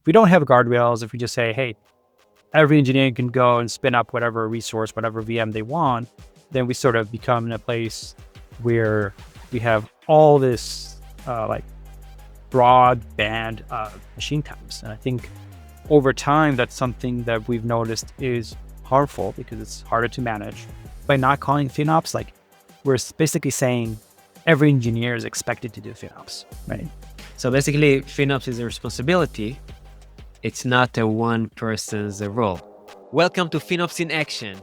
If we don't have guardrails, if we just say, hey, every engineer can go and spin up whatever resource, whatever VM they want, then we sort of become in a place where we have all this like broadband machine types. And I think over time, that's something that we've noticed is harmful because it's harder to manage. By not calling FinOps, like we're basically saying every engineer is expected to do FinOps, right? So basically, FinOps is a responsibility. It's not a one person's role. Welcome to FinOps in Action.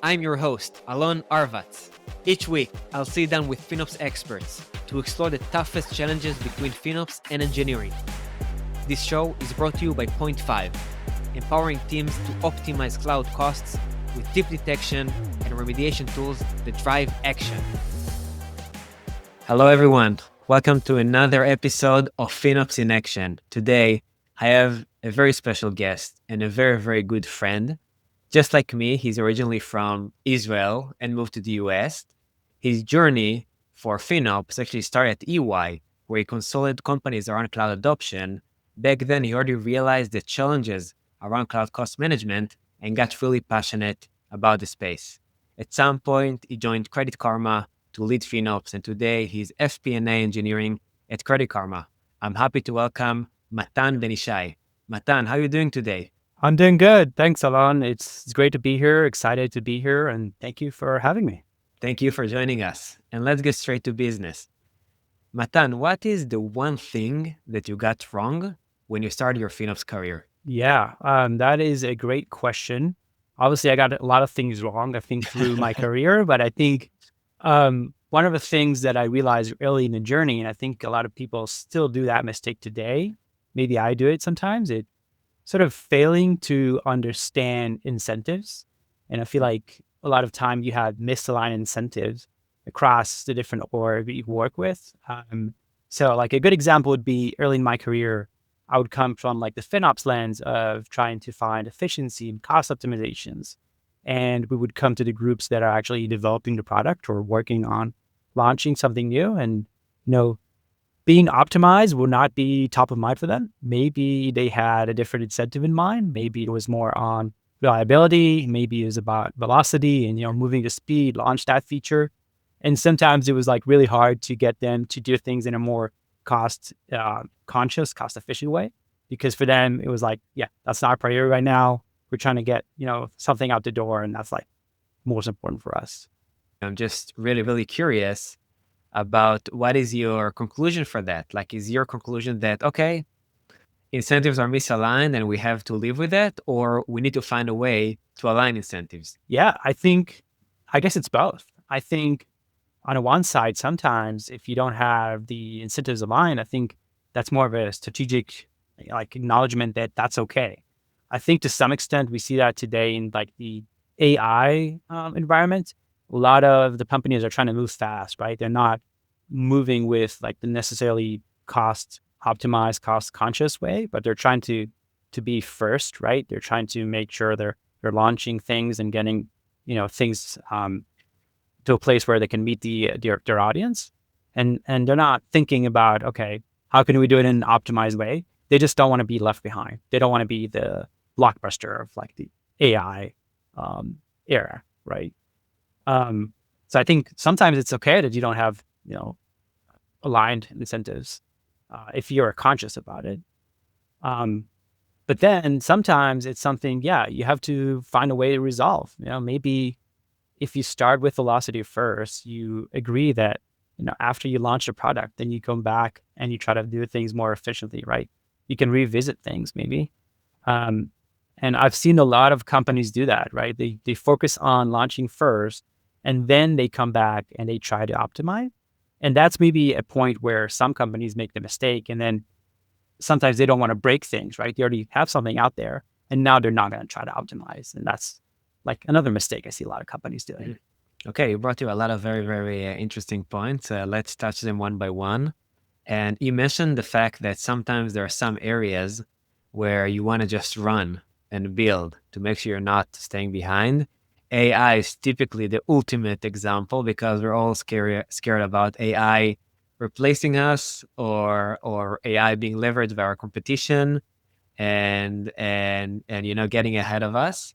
I'm your host, Alon Arvatz. Each week, I'll sit down with FinOps experts to explore the toughest challenges between FinOps and engineering. This show is brought to you by Point 5, empowering teams to optimize cloud costs with deep detection and remediation tools that drive action. Hello, everyone. Welcome to another episode of FinOps in Action. Today, I have a very special guest and a very, very good friend. Just like me, he's originally from Israel and moved to the US. His journey for FinOps actually started at EY, where he consulted companies around cloud adoption. Back then, he already realized the challenges around cloud cost management and got really passionate about the space. At some point, he joined Credit Karma to lead FinOps, and today he's FP&A engineering at Credit Karma. I'm happy to welcome Matan Ben-Ishay. Matan, how are you doing today? I'm doing good. Thanks, Alon. It's great to be here, excited to be here, and thank you for having me. Thank you for joining us. And let's get straight to business. Matan, what is the one thing that you got wrong when you started your FinOps career? Yeah, that is a great question. Obviously, I got a lot of things wrong, I think, through my career, but I think one of the things that I realized early in the journey, and I think a lot of people still do that mistake today, maybe I do it sometimes, it sort of failing to understand incentives. And I feel like a lot of time you have misaligned incentives across the different org that you work with. So like a good example would be early in my career, I would come from like the FinOps lens of trying to find efficiency and cost optimizations. And we would come to the groups that are actually developing the product or working on launching something new. And, being optimized will not be top of mind for them. Maybe they had a different incentive in mind. Maybe it was more on reliability. Maybe it was about velocity and, moving to speed, launch that feature. And sometimes it was like really hard to get them to do things in a more cost conscious, cost efficient way. Because for them, it was like, yeah, that's not a priority right now. We're trying to get, something out the door. And that's like most important for us. I'm just really, really curious about what is your conclusion for that? Like, is your conclusion that, okay, incentives are misaligned and we have to live with that, or we need to find a way to align incentives? Yeah, I guess it's both. I think on the one side, sometimes if you don't have the incentives aligned, I think that's more of a strategic like acknowledgement that that's okay. I think to some extent we see that today in like the AI environment. A lot of the companies are trying to move fast, right? They're not moving with like the necessarily cost optimized, cost conscious way, but they're trying to be first, right? They're trying to make sure they're launching things and getting things to a place where they can meet their audience, and they're not thinking about, okay, how can we do it in an optimized way? They just don't want to be left behind. They don't want to be the blockbuster of like the AI era, right? So I think sometimes it's okay that you don't have, aligned incentives if you're conscious about it. But then sometimes it's something, you have to find a way to resolve. Maybe if you start with velocity first, you agree that, after you launch a product, then you come back and you try to do things more efficiently, right? You can revisit things maybe. And I've seen a lot of companies do that, right? They focus on launching first, and then they come back and they try to optimize. And that's maybe a point where some companies make the mistake. And then sometimes they don't want to break things, right? They already have something out there and now they're not going to try to optimize. And that's like another mistake I see a lot of companies doing. Okay, you brought you a lot of very, very interesting points. Let's touch them one by one. And you mentioned the fact that sometimes there are some areas where you want to just run and build to make sure you're not staying behind. AI is typically the ultimate example because we're all scared about AI replacing us or AI being leveraged by our competition. and getting ahead of us.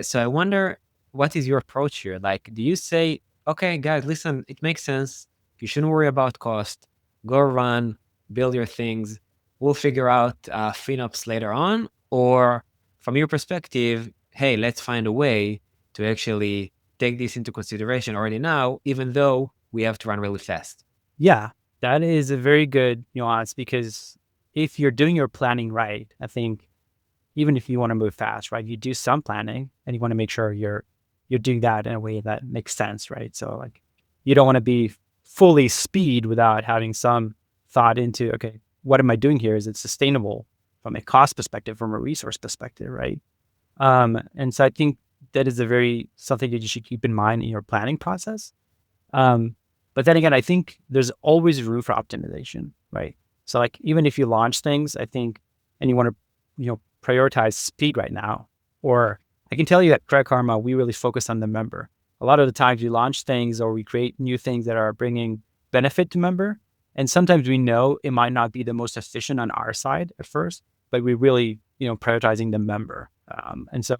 So I wonder, what is your approach here? Like, do you say, okay, guys, listen, it makes sense. You shouldn't worry about cost. Go run, build your things. We'll figure out FinOps later on. Or from your perspective, hey, let's find a way to actually take this into consideration already now, even though we have to run really fast. Yeah, that is a very good nuance because if you're doing your planning right, I think even if you want to move fast, right, you do some planning and you want to make sure you're doing that in a way that makes sense, right? So like you don't want to be fully speed without having some thought into, okay, what am I doing here? Is it sustainable from a cost perspective, from a resource perspective, right? And so I think that is a very something that you should keep in mind in your planning process. Um, but then again, I think there's always room for optimization, right? So like even if you launch things, I think, and you want to, prioritize speed right now, or I can tell you at Credit Karma, we really focus on the member. A lot of the times we launch things or we create new things that are bringing benefit to member. And sometimes we know it might not be the most efficient on our side at first, but we really, prioritizing the member. And so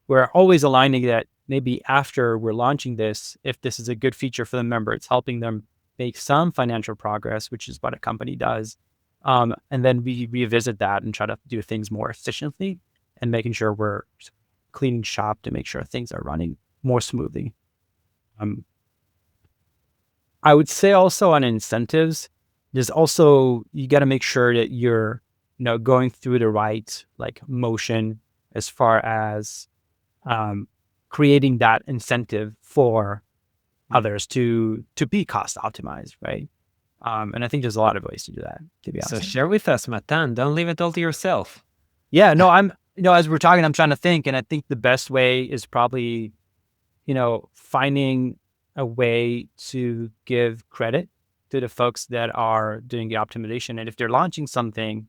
we're always aligning that maybe after we're launching this, if this is a good feature for the member, it's helping them make some financial progress, which is what a company does. And then we revisit that and try to do things more efficiently and making sure we're cleaning shop to make sure things are running more smoothly. Um, I would say also on incentives, there's also, you got to make sure that you're, going through the right like motion as far as creating that incentive for others to be cost optimized, right? And I think there's a lot of ways to do that, to be So honest. share with us, Matan. Don't leave it all to yourself. Yeah, no, as we're talking, I'm trying to think, and I think the best way is probably, finding a way to give credit to the folks that are doing the optimization. And if they're launching something,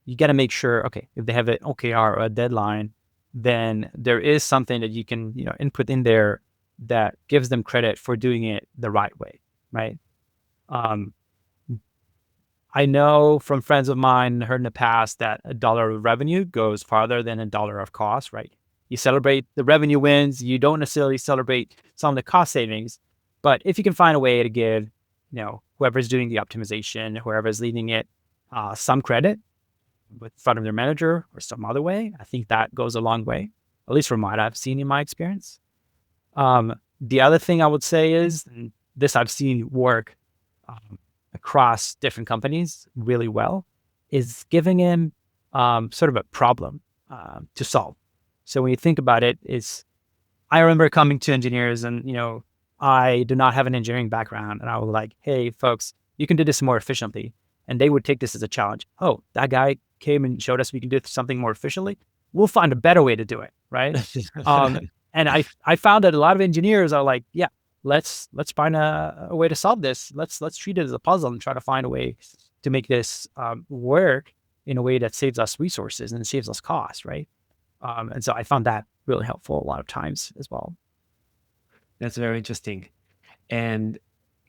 you got to make sure, okay, if they have an OKR or a deadline, then there is something that you can, input in there that gives them credit for doing it the right way, right? Um, I know from friends of mine heard in the past that $1 of revenue goes farther than $1 of cost, right? You celebrate the revenue wins. You don't necessarily celebrate some of the cost savings, but if you can find a way to give, whoever's doing the optimization, whoever's leading it, some credit with front of their manager or some other way, I think that goes a long way, at least from what I've seen in my experience. The other thing I would say is, and this I've seen work across different companies really well, is giving him sort of a problem to solve. So when you think about it, I remember coming to engineers and, I do not have an engineering background. And I was like, hey, folks, you can do this more efficiently. And they would take this as a challenge. Oh, that guy came and showed us we can do something more efficiently. We'll find a better way to do it, right? And I found that a lot of engineers are like, yeah, let's find a way to solve this. Let's treat it as a puzzle and try to find a way to make this work in a way that saves us resources and saves us costs, right? And so I found that really helpful a lot of times as well. That's very interesting. And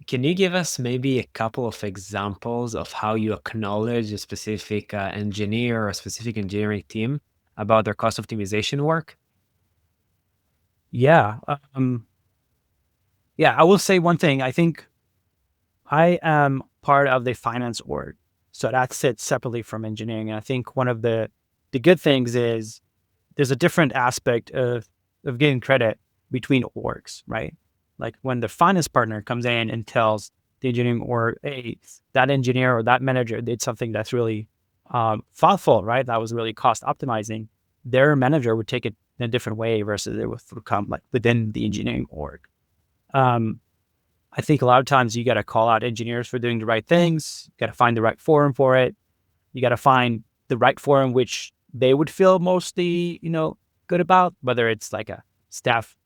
can you give us maybe a couple of examples of how you acknowledge a specific engineer or a specific engineering team about their cost optimization work? Yeah. Yeah, I will say one thing. I think I am part of the finance org, so that sits separately from engineering. And I think one of the good things is there's a different aspect of getting credit between orgs, right? Like when the finance partner comes in and tells the engineering org, hey, that engineer or that manager did something that's really thoughtful, right? That was really cost optimizing. Their manager would take it in a different way versus it would come like within the engineering org. Um, I think a lot of times you got to call out engineers for doing the right things. You got to find the right forum for it. You got to find the right forum which they would feel mostly, good about, whether it's like a staff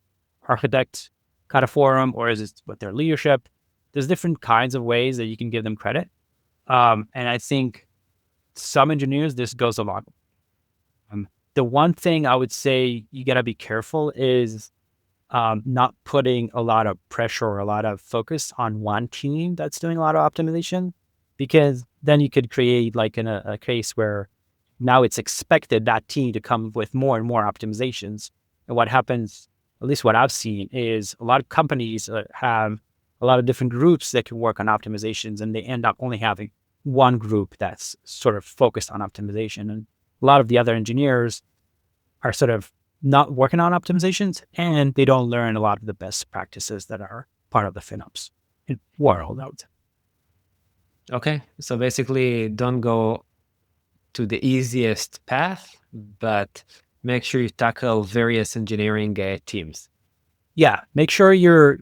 architect kind of forum or is it with their leadership. There's different kinds of ways that you can give them credit. And I think some engineers, this goes a lot. The one thing I would say you got to be careful is not putting a lot of pressure or a lot of focus on one team that's doing a lot of optimization, because then you could create like in a case where now it's expected that team to come with more and more optimizations. And what happens, at least what I've seen, is a lot of companies have a lot of different groups that can work on optimizations, and they end up only having one group that's sort of focused on optimization. And a lot of the other engineers are sort of not working on optimizations, and they don't learn a lot of the best practices that are part of the FinOps world out. Okay. So basically, don't go to the easiest path, but make sure you tackle various engineering teams. Yeah, make sure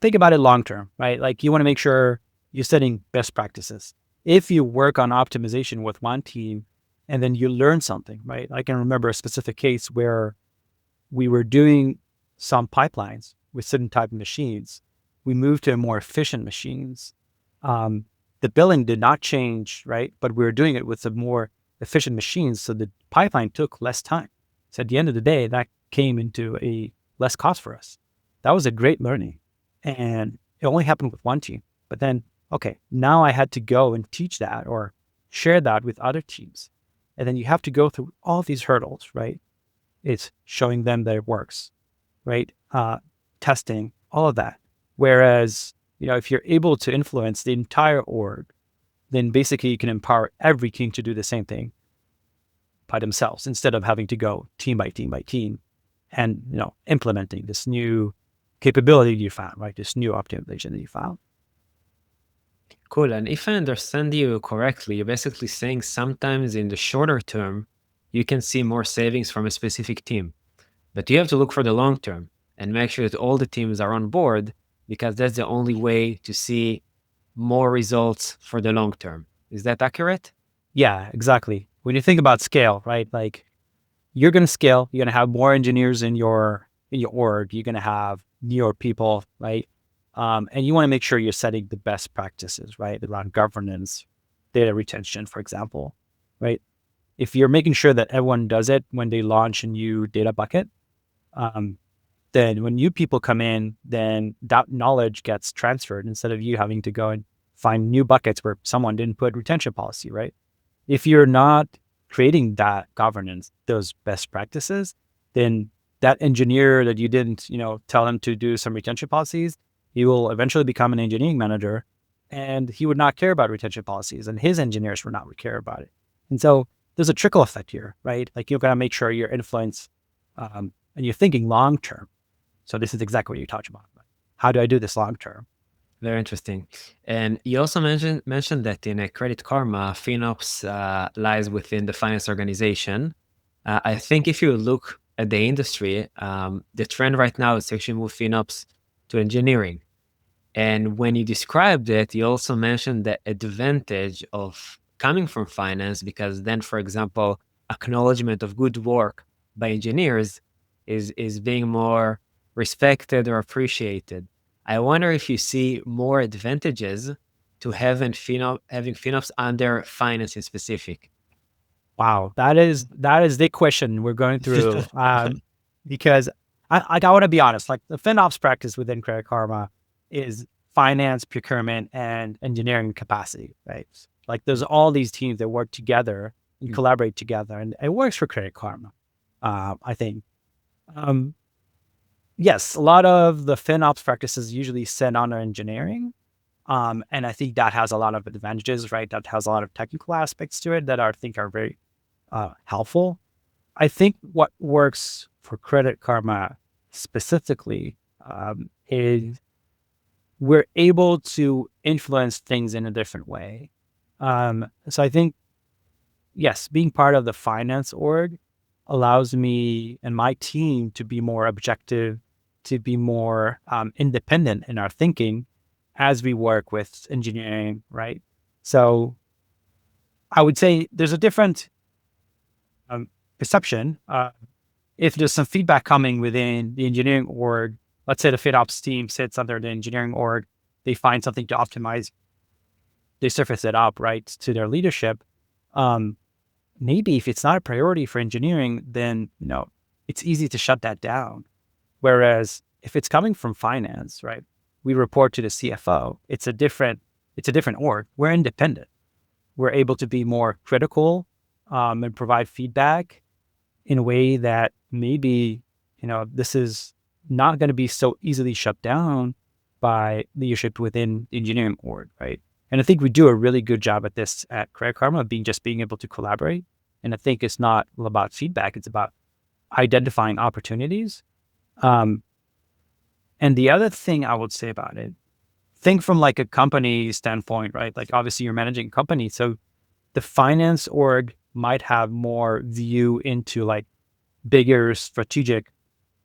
think about it long term, right? Like you want to make sure you're setting best practices. If you work on optimization with one team and then you learn something, right? I can remember a specific case where we were doing some pipelines with certain type of machines. We moved to more efficient machines. The billing did not change, right? But we were doing it with the more efficient machines. So the pipeline took less time. So at the end of the day, that came into a less cost for us. That was a great learning. And it only happened with one team. But then, okay, now I had to go and teach that or share that with other teams. And then you have to go through all these hurdles, right? It's showing them that it works, right? Testing, all of that. Whereas, if you're able to influence the entire org, then basically you can empower every team to do the same thing by themselves instead of having to go team by team by team and, implementing this new capability you found, right? This new optimization that you found. Cool. And if I understand you correctly, you're basically saying sometimes in the shorter term, you can see more savings from a specific team, but you have to look for the long term and make sure that all the teams are on board, because that's the only way to see more results for the long term. Is that accurate? Yeah, exactly. When you think about scale, right? Like you're going to scale, you're going to have more engineers in your org, you're going to have newer people, right? And you want to make sure you're setting the best practices, right? Around governance, data retention, for example, right? If you're making sure that everyone does it when they launch a new data bucket, then when new people come in, then that knowledge gets transferred instead of you having to go and find new buckets where someone didn't put retention policy, right? If you're not creating that governance, those best practices, then that engineer that you didn't, tell him to do some retention policies, he will eventually become an engineering manager, and he would not care about retention policies, and his engineers would not care about it. And so there's a trickle effect here, right? Like you've got to make sure your influence and you're thinking long term. So this is exactly what you talked about. How do I do this long term? Very interesting. And you also mentioned that in a Credit Karma, FinOps lies within the finance organization. I think if you look at the industry, the trend right now is to actually move FinOps to engineering. And when you described it, you also mentioned the advantage of coming from finance, because then, for example, acknowledgement of good work by engineers is being more respected or appreciated. I wonder if you see more advantages to having FinOps under finance in specific. Wow, that is the question we're going through. Because I want to be honest, like the FinOps practice within Credit Karma is finance, procurement, and engineering capacity, right? Like there's all these teams that work together and collaborate together, and it works for Credit Karma. I think. Yes, a lot of the FinOps practices usually sit under engineering. And I think that has a lot of advantages, right? That has a lot of technical aspects to it that I think are very helpful. I think what works for Credit Karma specifically is we're able to influence things in a different way. So I think, yes, being part of the finance org allows me and my team to be more objective, to be more independent in our thinking as we work with engineering, right? So I would say there's a different perception. If there's some feedback coming within the engineering org, let's say the FinOps team sits under the engineering org, they find something to optimize, they surface it up, right, to their leadership. Maybe if it's not a priority for engineering, then, it's easy to shut that down. Whereas if it's coming from finance, right, we report to the CFO. It's a different org. We're independent. We're able to be more critical and provide feedback in a way that maybe, this is not going to be so easily shut down by leadership within the engineering org, right? And I think we do a really good job at this at Credit Karma, being able to collaborate. And I think it's not about feedback; it's about identifying opportunities. Um, and the other thing I would say about it, think from like a company standpoint, right? Like obviously you're managing a company, so the finance org might have more view into like bigger strategic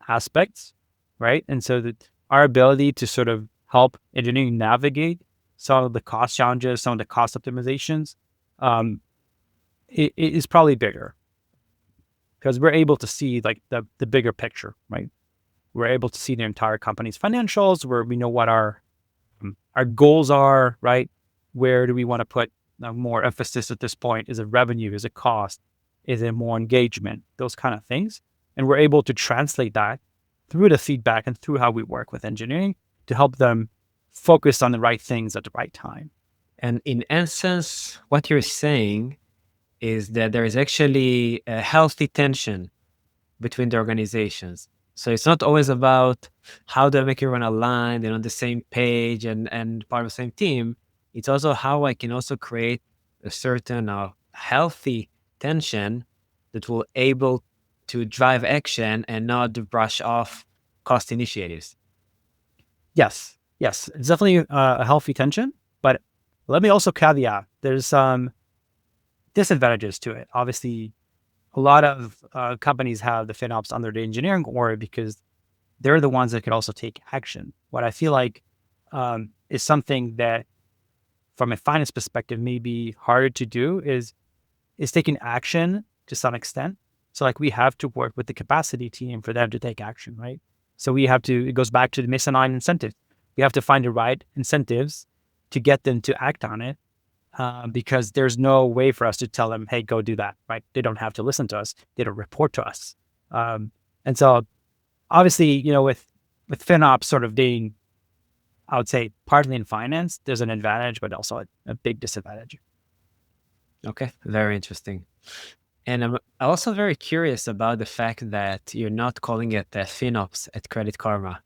aspects, right? And so that our ability to sort of help engineering navigate some of the cost challenges, some of the cost optimizations, um, it is probably bigger because we're able to see like the bigger picture, right? We're able to see the entire company's financials, where we know what our goals are, right? Where do we want to put more emphasis at this point? Is it revenue? Is it cost? Is it more engagement? Those kind of things. And we're able to translate that through the feedback and through how we work with engineering to help them focus on the right things at the right time. And in essence, what you're saying is that there is actually a healthy tension between the organizations. So it's not always about how do I make everyone aligned and on the same page and part of the same team. It's also how I can also create a certain healthy tension that will able to drive action and not to brush off cost initiatives. Yes, yes, it's definitely a healthy tension. But let me also caveat: there's some disadvantages to it. Obviously, a lot of companies have the FinOps under the engineering org because they're the ones that could also take action. What I feel like is something that, from a finance perspective, may be harder to do is taking action to some extent. So like we have to work with the capacity team for them to take action, right? So it goes back to the misaligned incentives. We have to find the right incentives to get them to act on it, because there's no way for us to tell them, hey, go do that, right? They don't have to listen to us. They don't report to us. And so obviously, with FinOps sort of being, I would say, partly in finance, there's an advantage, but also a big disadvantage. Okay, very interesting. And I'm also very curious about the fact that you're not calling it FinOps at Credit Karma.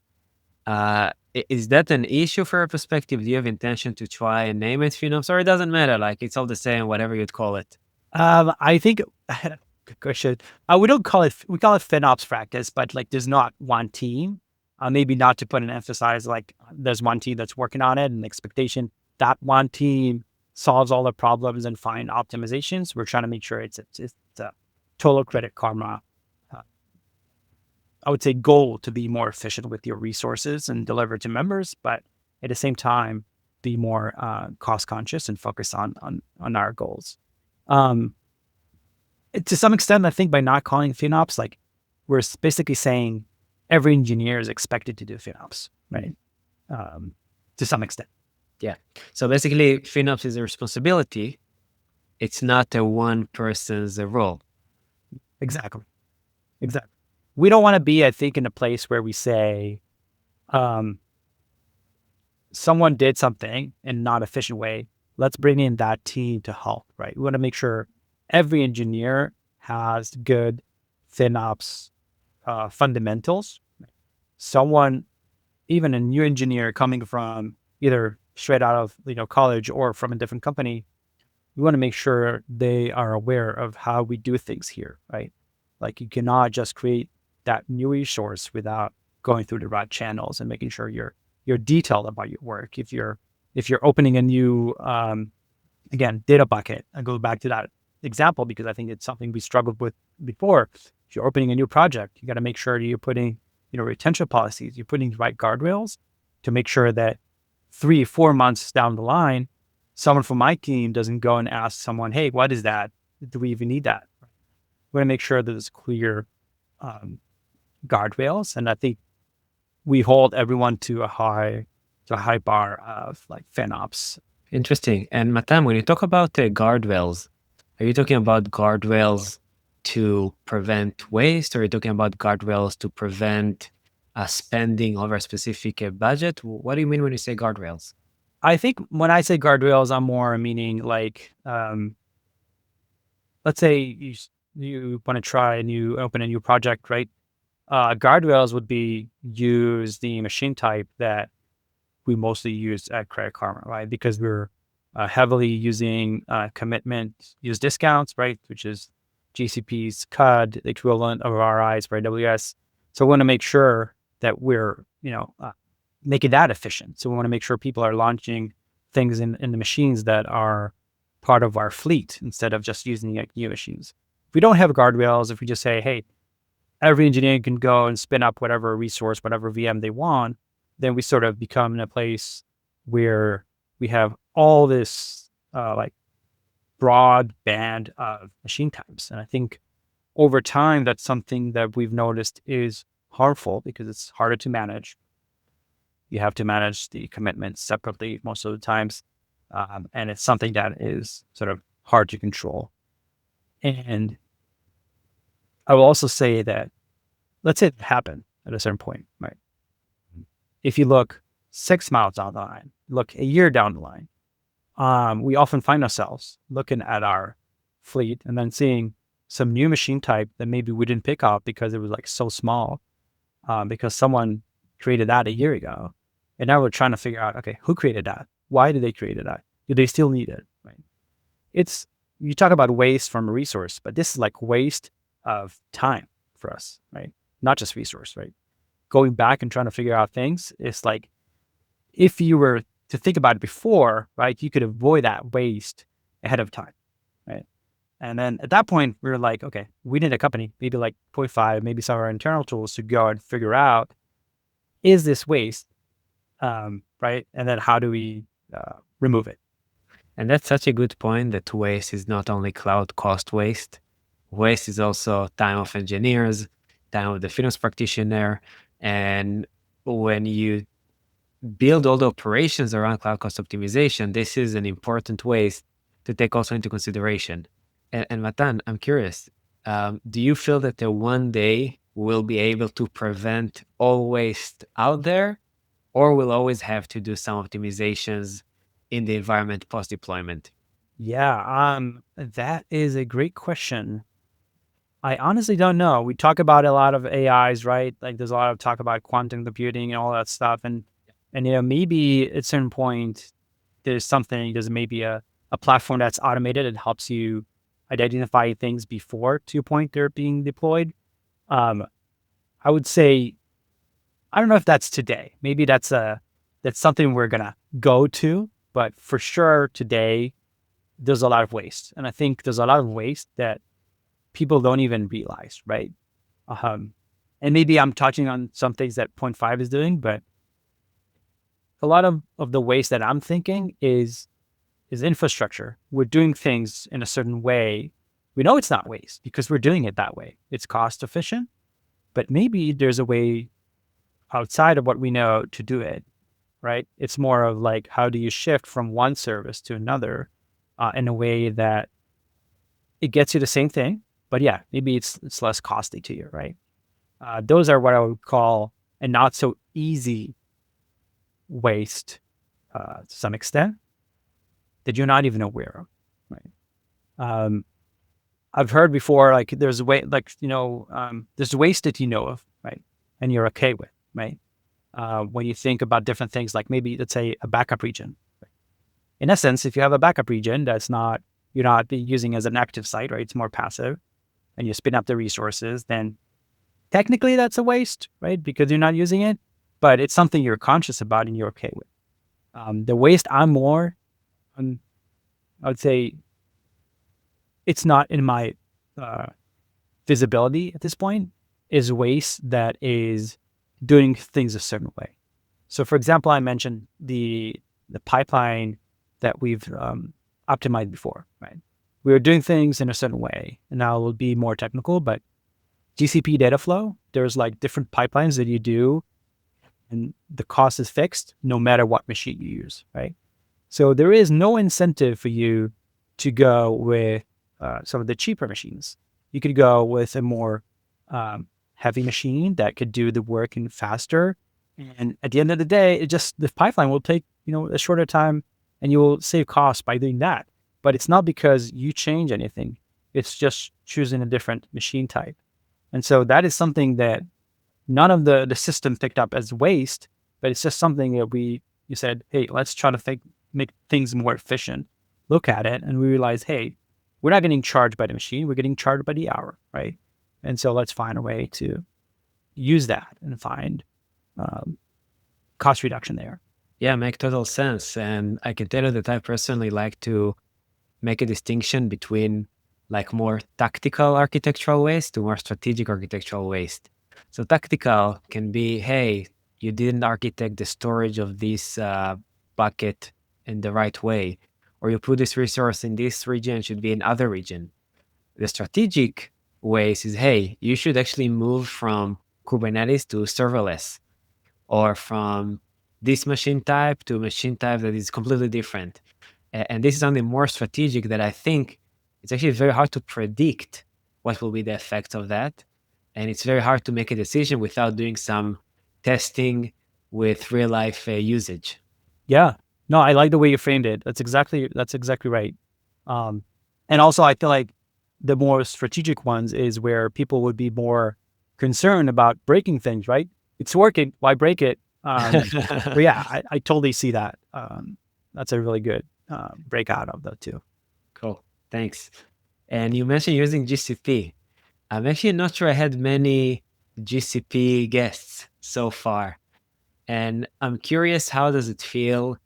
Is that an issue for your perspective? Do you have intention to try and name it FinOps, or it doesn't matter? Like it's all the same, whatever you'd call it. I think good question. We call it FinOps practice, but like there's not one team. Maybe not to put an emphasis, like there's one team that's working on it and the expectation that one team solves all the problems and find optimizations. We're trying to make sure it's a total Credit Karma, uh, I would say, goal to be more efficient with your resources and deliver to members, but at the same time, be more cost conscious and focus on our goals. Um, to some extent, I think by not calling FinOps, like we're basically saying every engineer is expected to do FinOps, right? To some extent. Yeah. So basically, FinOps is a responsibility. It's not a one person's role. Exactly. We don't want to be, I think, in a place where we say, someone did something in not efficient way. Let's bring in that team to help, right? We want to make sure every engineer has good FinOps fundamentals. Someone, even a new engineer coming from either straight out of college or from a different company, we want to make sure they are aware of how we do things here, right? Like you cannot just create that new resource without going through the right channels and making sure you're detailed about your work. If you're opening a new again, data bucket, I go back to that example because I think it's something we struggled with before. If you're opening a new project, you got to make sure that you're putting retention policies, you're putting the right guardrails to make sure that 3-4 months down the line, someone from my team doesn't go and ask someone, hey, what is that? Do we even need that? We're going to make sure that there's clear guardrails. And I think we hold everyone to a high bar of like FinOps. Interesting. And Matan, when you talk about guardrails, are you talking about guardrails to prevent waste, or are you talking about guardrails to prevent spending over a specific budget? What do you mean when you say guardrails? I think when I say guardrails, I'm more meaning like let's say you want to try open a new project, right? Guardrails would be use the machine type that we mostly use at Credit Karma, right? Because we're heavily using commitment use discounts, right? Which is GCP's CUD, the equivalent of RIs for AWS. So we want to make sure that we're, making that efficient. So we want to make sure people are launching things in the machines that are part of our fleet instead of just using like new machines. If we don't have guardrails, if we just say, hey, every engineer can go and spin up whatever resource, whatever VM they want, then we sort of become in a place where we have all this like broad band of machine types. And I think over time, that's something that we've noticed is harmful because it's harder to manage. You have to manage the commitments separately most of the times. And it's something that is sort of hard to control. And I will also say that, let's say it happened at a certain point, right? If you look 6 months down the line, look a year down the line, we often find ourselves looking at our fleet and then seeing some new machine type that maybe we didn't pick up because it was like so small, because someone created that a year ago. And now we're trying to figure out, okay, who created that? Why did they create that? Do they still need it? Right? You talk about waste from a resource, but this is like waste of time for us, right? Not just resource, right? Going back and trying to figure out things is like, if you were to think about it before, right, you could avoid that waste ahead of time, right? And then at that point, we were like, okay, we need a company, maybe like 0.5, maybe some of our internal tools to go and figure out, is this waste, right? And then how do we remove it? And that's such a good point that waste is not only cloud cost waste. Waste is also time of engineers, time of the FinOps practitioner. And when you build all the operations around cloud cost optimization, this is an important waste to take also into consideration. And Matan, I'm curious, do you feel that one day we'll be able to prevent all waste out there, or we'll always have to do some optimizations in the environment post-deployment? Yeah, that is a great question. I honestly don't know. We talk about a lot of AIs, right? Like there's a lot of talk about quantum computing and all that stuff. And maybe at a certain point, there's maybe a platform that's automated and helps you identify things before, to your point, they're being deployed. I would say, I don't know if that's today. Maybe that's something we're gonna go to, but for sure today, there's a lot of waste. And I think there's a lot of waste that people don't even realize, right? And maybe I'm touching on some things that 0.5 is doing, but a lot of the waste that I'm thinking is infrastructure. We're doing things in a certain way. We know it's not waste because we're doing it that way. It's cost efficient, but maybe there's a way outside of what we know to do it, right? It's more of like, how do you shift from one service to another in a way that it gets you the same thing, but yeah, maybe it's less costly to you, right? Those are what I would call a not so easy waste to some extent that you're not even aware of, right? I've heard before, like there's there's waste that you know of, right? And you're okay with, right? When you think about different things, like maybe let's say a backup region. Right? In essence, if you have a backup region you're not using as an active site, right? It's more passive, and you spin up the resources, then technically that's a waste, right? Because you're not using it, but it's something you're conscious about and you're okay with. The waste I would say it's not in my visibility at this point, is waste that is doing things a certain way. So for example, I mentioned the pipeline that we've optimized before, right? We were doing things in a certain way, and now it will be more technical, but GCP data flow, there's like different pipelines that you do, and the cost is fixed no matter what machine you use, right? So there is no incentive for you to go with some of the cheaper machines. You could go with a more heavy machine that could do the work in faster. And at the end of the day, the pipeline will take, a shorter time, and you will save costs by doing that. But it's not because you change anything. It's just choosing a different machine type. And so that is something that none of the system picked up as waste, but it's just something that you said, hey, let's try to make things more efficient. Look at it. And we realized, hey, we're not getting charged by the machine. We're getting charged by the hour, right? And so let's find a way to use that and find cost reduction there. Yeah, make total sense. And I can tell you that I personally like to make a distinction between like more tactical architectural waste to more strategic architectural waste. So tactical can be, hey, you didn't architect the storage of this bucket in the right way, or you put this resource in this region, it should be in other region. The strategic ways is, hey, you should actually move from Kubernetes to serverless, or from this machine type to a machine type that is completely different. And this is something more strategic that I think it's actually very hard to predict what will be the effects of that. And it's very hard to make a decision without doing some testing with real life usage. Yeah. No, I like the way you framed it. That's exactly right. And also I feel like the more strategic ones is where people would be more concerned about breaking things, right? It's working. Why break it? But yeah, I totally see that. That's a really good breakout of the two. Cool. Thanks. And you mentioned using GCP. I'm actually not sure I had many GCP guests so far. And I'm curious, how does it feel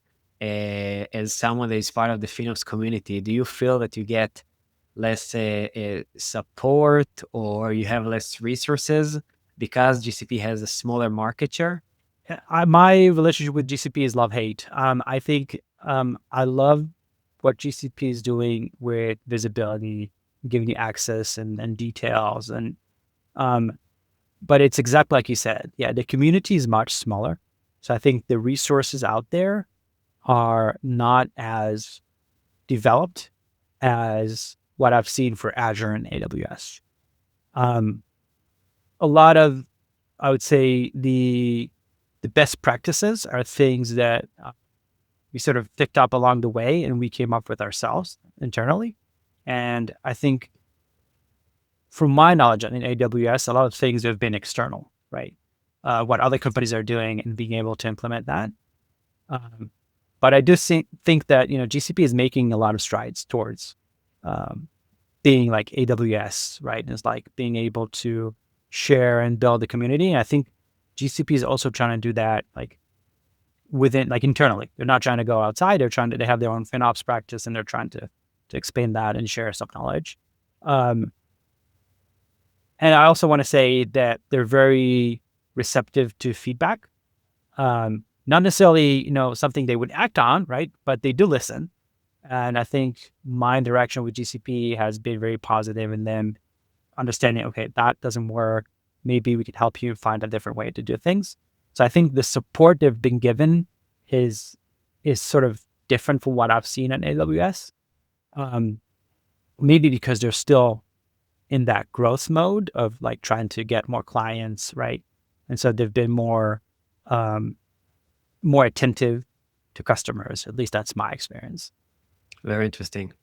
as someone that is part of the FinOps community? Do you feel that you get less support, or you have less resources because GCP has a smaller market share? My relationship with GCP is love-hate. I think I love what GCP is doing with visibility, giving you access and details. But it's exactly like you said. Yeah, the community is much smaller. So I think the resources out there are not as developed as what I've seen for Azure and AWS. A lot of, I would say, the best practices are things that we sort of picked up along the way and we came up with ourselves internally. And I think from my knowledge in AWS, a lot of things have been external, right? What other companies are doing and being able to implement that. But I do think that, GCP is making a lot of strides towards being like AWS, right? And it's like being able to share and build the community. And I think GCP is also trying to do that like within, like internally. They're not trying to go outside. They have their own FinOps practice and they're trying to expand that and share some knowledge. And I also want to say that they're very receptive to feedback. Not necessarily, something they would act on, right? But they do listen. And I think my interaction with GCP has been very positive in them understanding, okay, that doesn't work. Maybe we could help you find a different way to do things. So I think the support they've been given is sort of different from what I've seen at AWS. Maybe because they're still in that growth mode of like trying to get more clients, right? And so they've been more attentive to customers. At least that's my experience. Very interesting.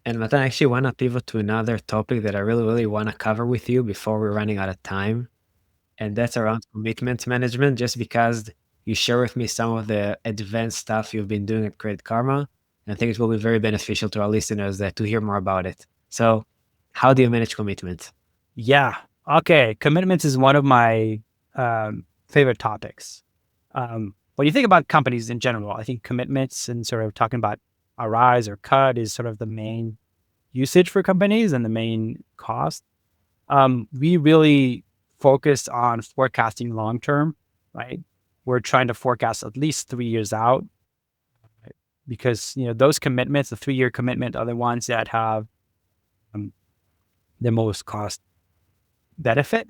And Matan, I actually want to pivot to another topic that I really, really want to cover with you before we're running out of time. And that's around commitment management, just because you share with me some of the advanced stuff you've been doing at Credit Karma. And I think it will be very beneficial to our listeners to hear more about it. So how do you manage commitments? Yeah. Okay. Commitments is one of my favorite topics. When you think about companies in general, I think commitments and sort of talking about RIs or cut is sort of the main usage for companies and the main cost. We really focus on forecasting long term, right? We're trying to forecast at least 3 years out, right? Because those commitments, the 3-year commitment, are the ones that have the most cost benefit.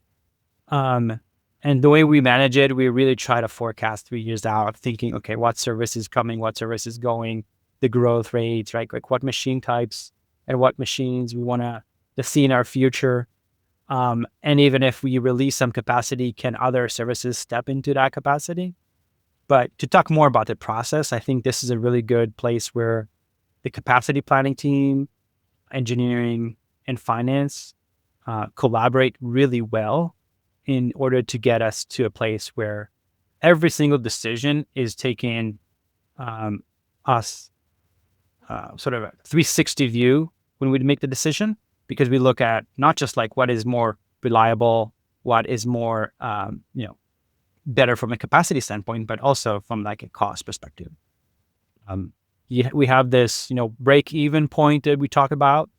And the way we manage it, we really try to forecast 3 years out, thinking, okay, what service is coming, what service is going, the growth rates, right? Like what machine types and what machines we want to see in our future. And even if we release some capacity, can other services step into that capacity? But to talk more about the process, I think this is a really good place where the capacity planning team, engineering, and finance collaborate really well in order to get us to a place where every single decision is taking us sort of a 360 view when we make the decision, because we look at not just like what is more reliable, what is more, better from a capacity standpoint, but also from like a cost perspective. We have this, break even point that we talk about.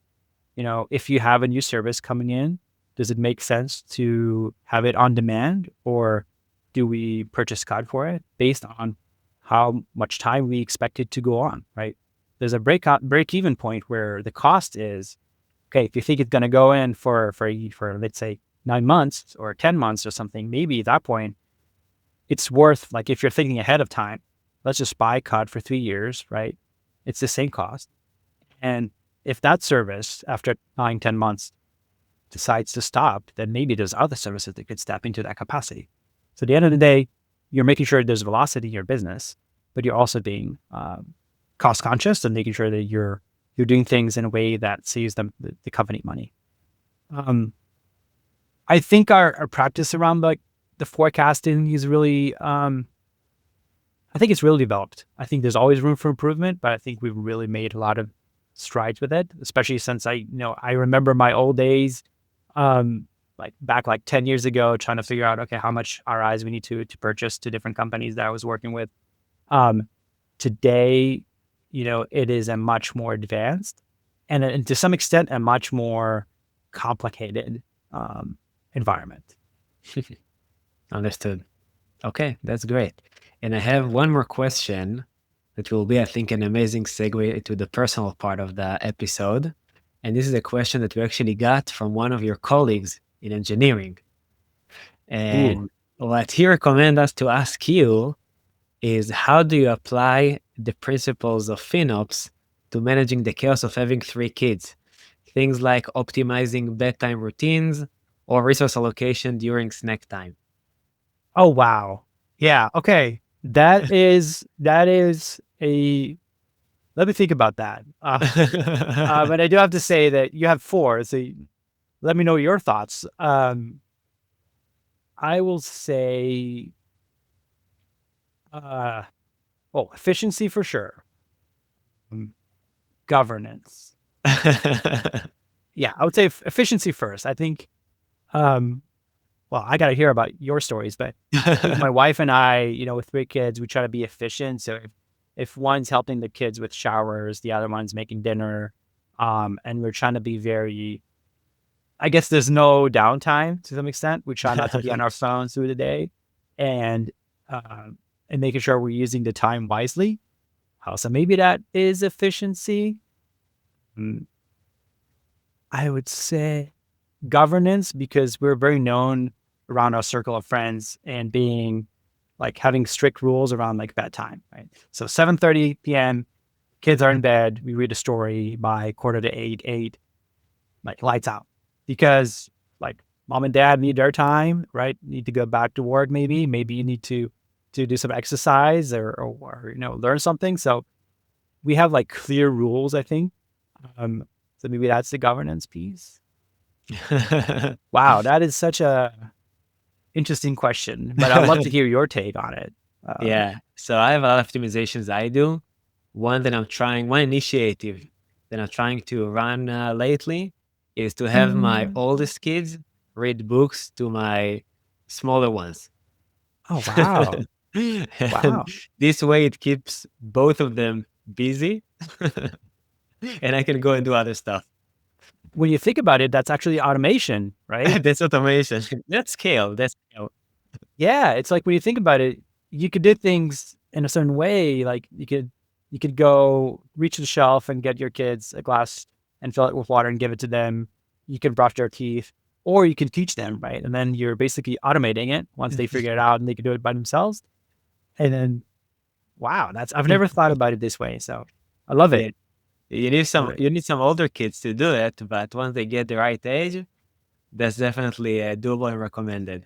If you have a new service coming in, does it make sense to have it on demand, or do we purchase code for it based on how much time we expect it to go on, right? There's a break even point where the cost is, okay, if you think it's going to go in for let's say 9 months or 10 months or something, maybe at that point, it's worth, like, if you're thinking ahead of time, let's just buy COD for 3 years, right? It's the same cost. And if that service after 9, 10 months decides to stop, then maybe there's other services that could step into that capacity. So at the end of the day, you're making sure there's velocity in your business, but you're also being cost conscious and making sure that you're doing things in a way that saves the company money. I think our practice around like the forecasting is really, I think it's really developed. I think there's always room for improvement, but I think we've really made a lot of strides with it, especially since I remember my old days, like back like 10 years ago, trying to figure out, okay, how much RIs we need to purchase to different companies that I was working with. Today, it is a much more advanced and to some extent a much more complicated environment. Understood. Okay, that's great. And I have one more question that will be, I think, an amazing segue to the personal part of the episode. And this is a question that we actually got from one of your colleagues in engineering. And what he recommended us to ask you is, how do you apply the principles of FinOps to managing the chaos of having 3 kids? Things like optimizing bedtime routines or resource allocation during snack time. Oh, wow. Yeah. Okay. That is a, let me think about that. But I do have to say that you have 4, so let me know your thoughts. I will say, efficiency for sure. Governance. Yeah, I would say efficiency first. I think, well, I got to hear about your stories, but my wife and I, with 3 kids, we try to be efficient. So if one's helping the kids with showers, the other one's making dinner, and we're trying to be very, I guess there's no downtime to some extent. We try not to be on our phones through the day, and making sure we're using the time wisely. So maybe that is efficiency. I would say governance, because we're very known around our circle of friends and being like having strict rules around like bedtime, right? So 7:30 p.m., kids are in bed. We read a story by 7:45, like lights out, because like mom and dad need their time, right? Need to go back to work. Maybe you need to do some exercise or learn something. So we have like clear rules, I think. So maybe that's the governance piece. Wow, that is such a interesting question, but I'd love to hear your take on it. Yeah. So I have a lot of optimizations I do. One initiative that I'm trying to run lately is to have my oldest kids read books to my smaller ones. Oh, wow. Wow. This way it keeps both of them busy and I can go and do other stuff. When you think about it, that's actually automation, right? That's automation. That's scale. Yeah, it's like when you think about it, you could do things in a certain way. Like you could go reach the shelf and get your kids a glass and fill it with water and give it to them. You can brush their teeth, or you can teach them, right? And then you're basically automating it once they figure it out and they can do it by themselves. And then, wow, I've never thought about it this way. So I love it. You need some older kids to do it, but once they get the right age, that's definitely doable and recommended.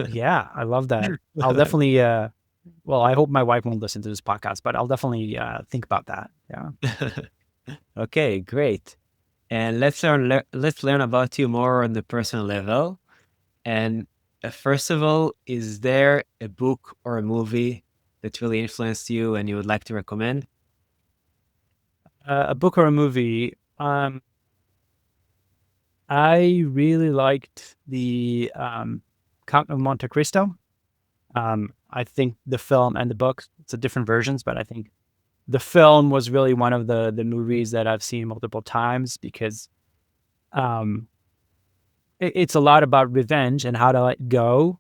Yeah, I love that. I'll definitely, well, I hope my wife won't listen to this podcast, but I'll definitely think about that. Yeah. Okay, great. And let's learn about you more on the personal level. And first of all, is there a book or a movie that really influenced you and you would like to recommend? A book or a movie. I really liked the Count of Monte Cristo. I think the film and the book, it's a different versions, but I think the film was really one of the movies that I've seen multiple times because um, it's a lot about revenge and how to let go.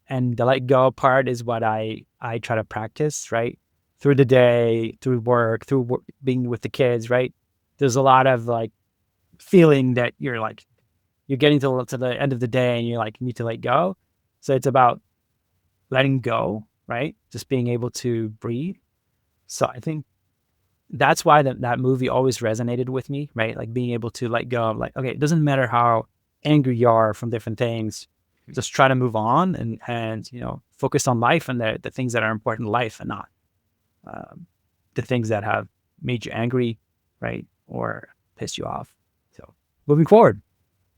And the let go part is what I try to practice, right? Through the day, through work, being with the kids, right? There's a lot of like feeling that you're getting to the end of the day and you're like, you need to let go. So it's about letting go, right? Just being able to breathe. So I think that's why that movie always resonated with me, right? Like being able to let go of like, okay, it doesn't matter how angry you are from different things, just try to move on and focus on life and the things that are important in life and not the things that have made you angry, right? Or pissed you off. So moving forward.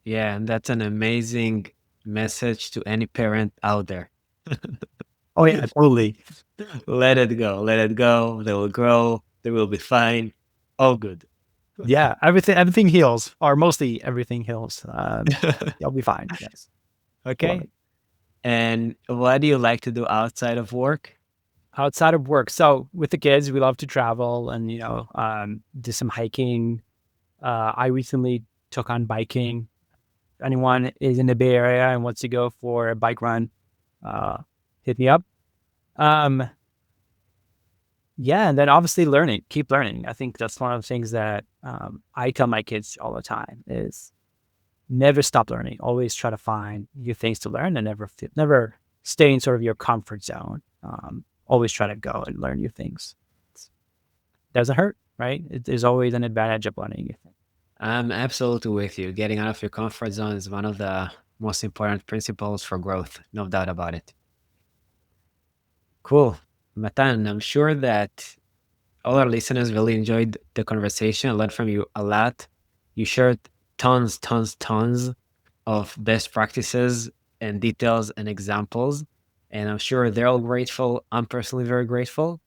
Yeah, and that's an amazing message to any parent out there. Oh yeah, totally. Let it go. Let it go. They will grow. They will be fine. All good. Yeah, everything heals, or mostly everything heals. You'll be fine. Yes. Okay. And what do you like to do outside of work? Outside of work, so with the kids, we love to travel and do some hiking. I recently took on biking. If anyone is in the Bay Area and wants to go for a bike run, hit me up. Um, yeah, and then obviously keep learning. I think that's one of the things that I tell my kids all the time is never stop learning. Always try to find new things to learn and never stay in sort of your comfort zone. Always try to go and learn new things. It doesn't hurt, right? There's always an advantage of learning new things. I'm absolutely with you. Getting out of your comfort zone is one of the most important principles for growth. No doubt about it. Cool. Matan, I'm sure that all our listeners really enjoyed the conversation. I learned from you a lot. You shared tons of best practices and details and examples. And I'm sure they're all grateful. I'm personally very grateful.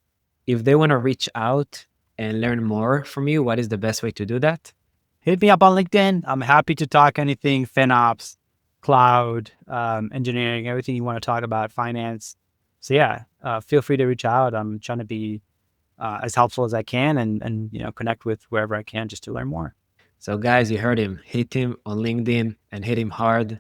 If they want to reach out and learn more from you, what is the best way to do that? Hit me up on LinkedIn. I'm happy to talk anything FinOps, cloud, engineering, everything you want to talk about, finance. So yeah, feel free to reach out. I'm trying to be as helpful as I can and connect with wherever I can just to learn more. So guys, you heard him. Hit him on LinkedIn and hit him hard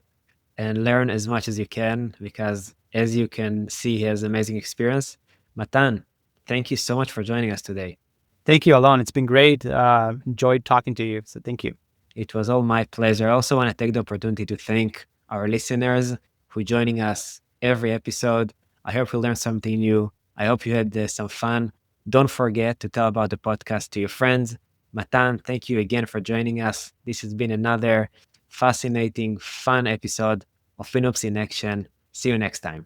and learn as much as you can because as you can see, he has amazing experience. Matan, thank you so much for joining us today. Thank you, Alon. It's been great. Enjoyed talking to you. So thank you. It was all my pleasure. I also want to take the opportunity to thank our listeners who are joining us every episode. I hope you learned something new. I hope you had some fun. Don't forget to tell about the podcast to your friends. Matan, thank you again for joining us. This has been another fascinating, fun episode of FinOps in Action. See you next time.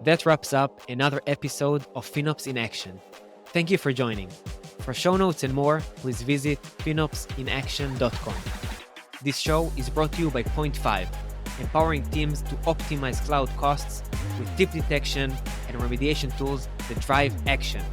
That wraps up another episode of FinOps in Action. Thank you for joining. For show notes and more, please visit finopsinaction.com. This show is brought to you by Point 5, empowering teams to optimize cloud costs with deep detection and remediation tools that drive action.